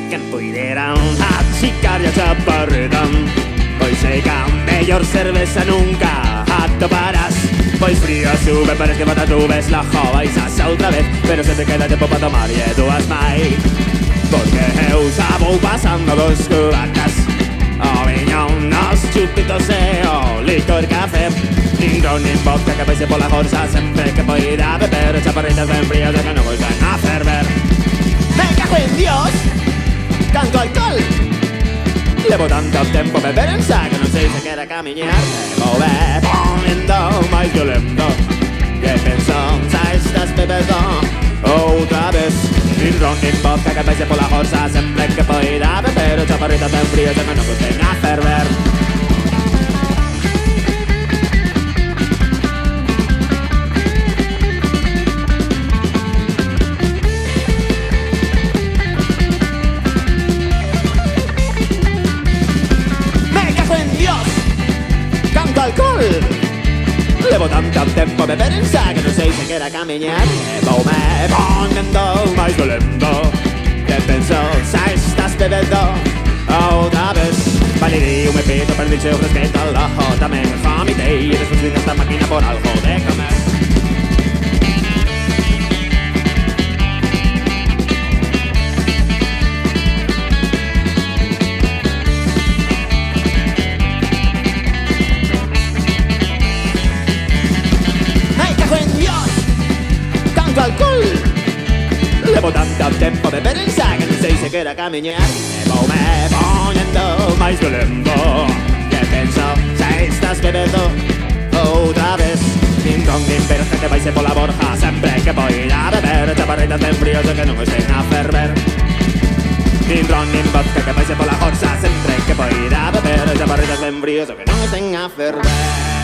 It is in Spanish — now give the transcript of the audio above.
que en puideran achicar ya chaparredan. Pois sei que a mellor cerveza nunca atoparás. Pois frío sube, parece que botas nubes, la jovais asa outra vez, pero se te queda tempo para tomar e dúas máis. Porque eu xa vou pasando dos cubatas, o viñón, os chupitos e o licor café. Nin ron nin vodka que paise pola jorxa, sempre que poida beber chaparritas ben frías e que non volven a ferver. Me cago en Dios, canto alcohol. Levo tanto tempo beber en saco, non sei se quera camiñar. Vou poniendo máis violento, que penso, xa estás bebendo outra vez. Nin ron nin vodka que paise pola jorxa, sempre que poida beber chaparritas ben frías e que non volven a ferver. Alcohol. Levo tanto tempo a beber en sa que non sei se quera camiñar. E voume ponendo máis violento, que penso, xa estás bebendo outra vez. Validei un pito, perdiche o respeto al ojo, tamén vomitei e despois vin esta máquina por algo de comer. Alcohol. Levo tanto tempo a beber en sa que non sei se quera camiñar. E voume ponendo máis violento, que penso, xa estás bebendo outra vez. Nin ron nin verja que vaise pola borja, sempre que poida beber chaparritas ben fríos e que non estén a ferver. Nin ron nin vodka que vaise pola jorxa, sempre que poida beber chaparritas ben fríos e que non estén a ferver.